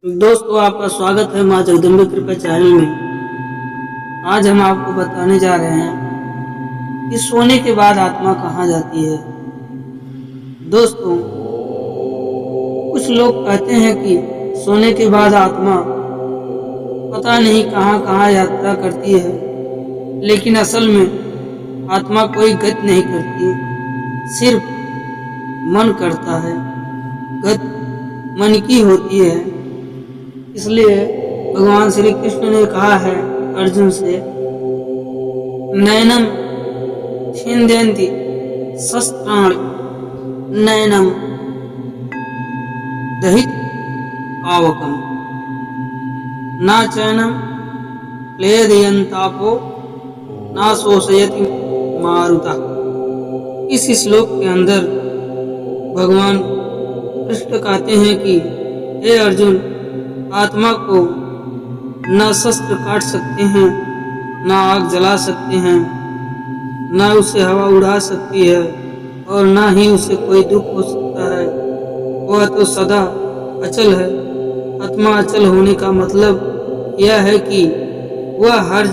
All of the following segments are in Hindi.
दोस्तों, आपका स्वागत है माँ जगदम्बे कृपा चैनल में। आज हम आपको बताने जा रहे हैं कि सोने के बाद आत्मा कहाँ जाती है। दोस्तों, कुछ लोग कहते हैं कि सोने के बाद आत्मा पता नहीं कहाँ कहाँ यात्रा करती है, लेकिन असल में आत्मा कोई गति नहीं करती, सिर्फ मन करता है। गति मन की होती है। इसलिए भगवान श्री कृष्ण ने कहा है अर्जुन से, नैनम छिंदन्ति शस्त्राणि नैनम दहित पावकम न चैनम क्लेदयन्तापो न शोषयति मारुतः। इस श्लोक के अंदर भगवान कृष्ण कहते हैं कि हे अर्जुन, आत्मा को न शस्त्र काट सकते हैं, न आग जला सकते हैं, न उसे हवा उड़ा सकती है और न ही उसे कोई दुख हो सकता है। वह तो सदा अचल है। आत्मा अचल होने का मतलब यह है कि वह हर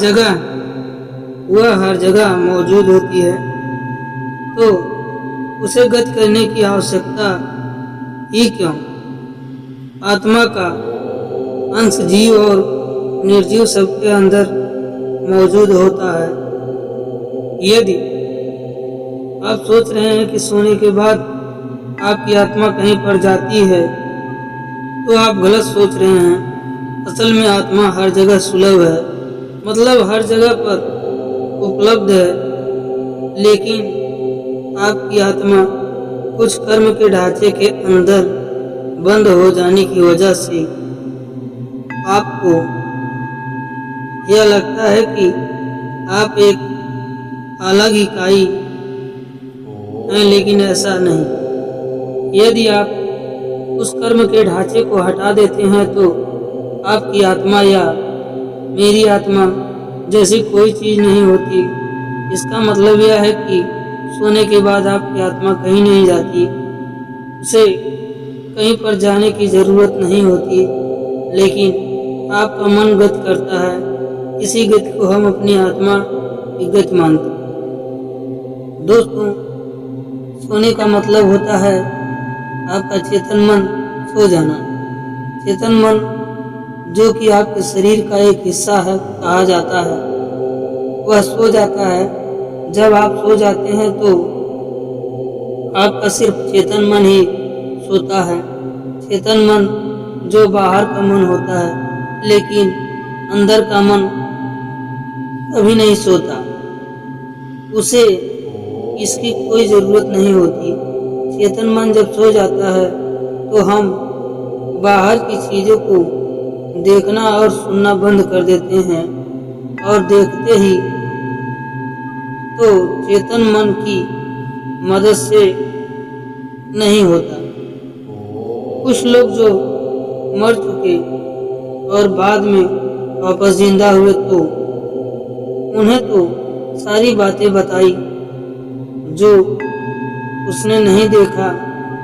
जगह मौजूद होती है, तो उसे गति करने की आवश्यकता ही क्यों। आत्मा का अंश जीव और निर्जीव सबके अंदर मौजूद होता है। यदि आप सोच रहे हैं कि सोने के बाद आपकी आत्मा कहीं पर जाती है, तो आप गलत सोच रहे हैं। असल में आत्मा हर जगह सुलभ है, मतलब हर जगह पर उपलब्ध है, लेकिन आपकी आत्मा कुछ कर्म के ढांचे के अंदर बंद हो जाने की वजह से आपको यह लगता है कि आप एक अलग इकाई हैं, लेकिन ऐसा नहीं। यदि आप उस कर्म के ढांचे को हटा देते हैं तो आपकी आत्मा या मेरी आत्मा जैसी कोई चीज नहीं होती। इसका मतलब यह है कि सोने के बाद आपकी आत्मा कहीं नहीं जाती, उसे कहीं पर जाने की जरूरत नहीं होती, लेकिन आपका मन गति करता है। इसी गति को हम अपनी आत्मा की गति मानते हैं। दोस्तों, सोने का मतलब होता है आपका चेतन मन सो जाना। चेतन मन, जो कि आपके शरीर का एक हिस्सा है, कहा जाता है, वह सो जाता है। जब आप सो जाते हैं तो आपका सिर्फ चेतन मन ही सोता है। चेतन मन जो बाहर का मन होता है, लेकिन अंदर का मन कभी नहीं सोता। उसे इसकी कोई जरूरत नहीं होती। चेतन मन जब सो जाता है तो हम बाहर की चीजों को देखना और सुनना बंद कर देते हैं, और देखते ही तो चेतन मन की मदद से नहीं होता। कुछ लोग जो मर चुके और बाद में वापस जिंदा हुए, तो उन्हें तो सारी बातें बताई जो उसने नहीं देखा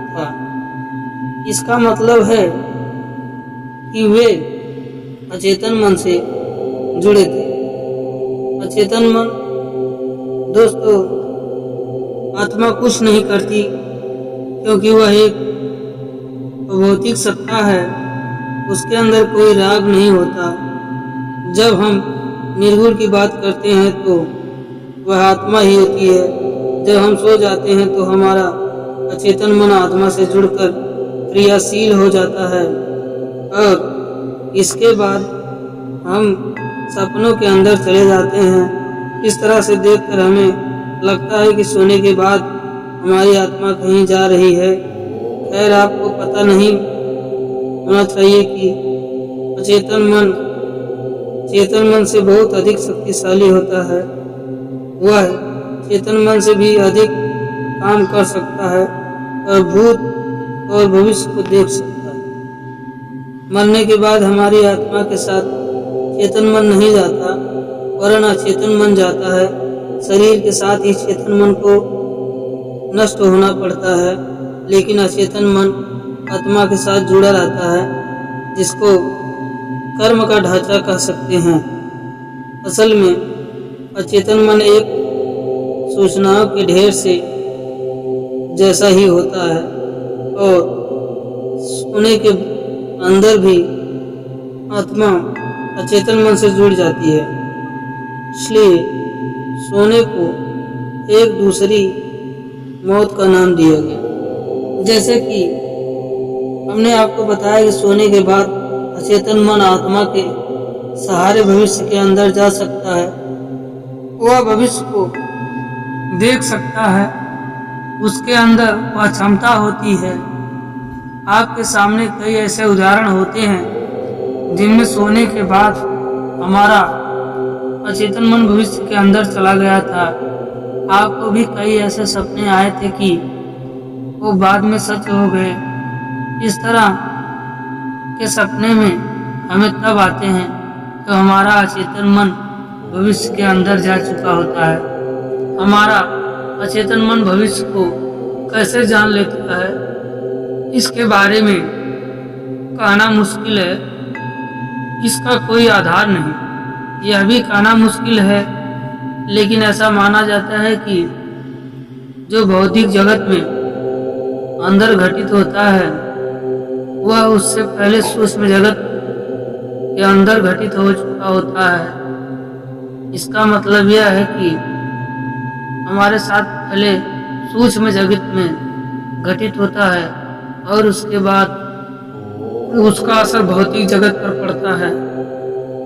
था। इसका मतलब है कि वे अचेतन मन से जुड़े थे। अचेतन मन, दोस्तों, आत्मा कुछ नहीं करती, क्योंकि वह एक भौतिक सत्ता है। उसके अंदर कोई राग नहीं होता। जब हम निर्गुण की बात करते हैं तो वह आत्मा ही होती है। जब हम सो जाते हैं तो हमारा अचेतन मन आत्मा से जुड़कर क्रियाशील हो जाता है, और इसके बाद हम सपनों के अंदर चले जाते हैं। इस तरह से देखकर हमें लगता है कि सोने के बाद हमारी आत्मा कहीं जा रही है। खैर, आपको पता नहीं होना चाहिए कि चेतन मन से बहुत अधिक शक्तिशाली होता है। वह चेतन मन से भी अधिक काम कर सकता है और भूत और भविष्य को देख सकता है। मरने के बाद हमारी आत्मा के साथ चेतन मन नहीं जाता, वरन अचेतन मन जाता है। शरीर के साथ ही चेतन मन को नष्ट होना पड़ता है, लेकिन अचेतन मन आत्मा के साथ जुड़ा रहता है। जिसको कर्म का ढांचा कह सकते हैं। असल में अचेतन मन एक सूचनाओं के ढेर से जैसा ही होता है और सोने के अंदर भी आत्मा अचेतन मन से जुड़ जाती है। इसलिए सोने को एक दूसरी मौत का नाम दिया गया। जैसे कि हमने आपको बताया कि सोने के बाद अचेतन मन आत्मा के सहारे भविष्य के अंदर जा सकता है। वह भविष्य को देख सकता है, उसके अंदर वह क्षमता होती है। आपके सामने कई ऐसे उदाहरण होते हैं जिनमें सोने के बाद हमारा अचेतन मन भविष्य के अंदर चला गया था। आपको भी कई ऐसे सपने आए थे कि वो बाद में सच हो गए। इस तरह के सपने में हमें तब आते हैं तो हमारा अचेतन मन भविष्य के अंदर जा चुका होता है। हमारा अचेतन मन भविष्य को कैसे जान लेता है, इसके बारे में कहना मुश्किल है। इसका कोई आधार नहीं। यह भी कहना मुश्किल है, लेकिन ऐसा माना जाता है कि जो भौतिक जगत में अंदर घटित होता है वह उससे पहले सूक्ष्म जगत के अंदर घटित हो चुका होता है। इसका मतलब यह है कि हमारे साथ पहले सूक्ष्म जगत में घटित होता है और उसके बाद उसका असर भौतिक जगत पर पड़ता है।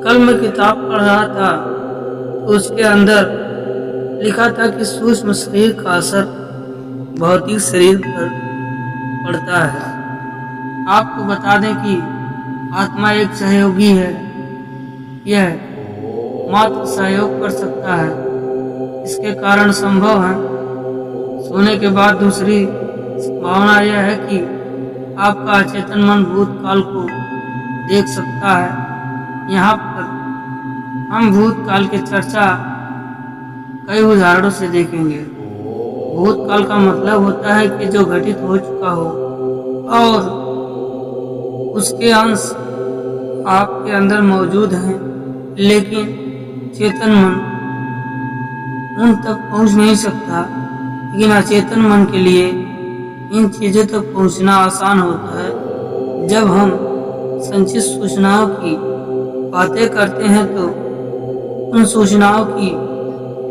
कल मैं किताब पढ़ रहा था तो उसके अंदर लिखा था कि सूक्ष्म शरीर का असर भौतिक शरीर पर पड़ता है। आपको बता दें कि आत्मा एक सहयोगी है। यह मात्र सहयोग कर सकता है। इसके कारण संभव है। सोने के बाद दूसरी संभावना यह है कि आपका अचेतन मन भूतकाल को देख सकता है। यहाँ पर हम भूतकाल की चर्चा कई उदाहरणों से देखेंगे। भूतकाल का मतलब होता है कि जो घटित हो चुका हो और उसके अंश आपके अंदर मौजूद हैं, लेकिन चेतन मन उन तक पहुंच नहीं सकता। लेकिन अचेतन मन के लिए इन चीज़ों तक पहुंचना आसान होता है। जब हम संचित सूचनाओं की बातें करते हैं तो उन सूचनाओं की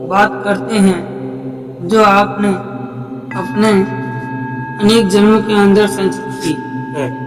बात करते हैं जो आपने अपने अनेक जन्मों के अंदर संचित की है।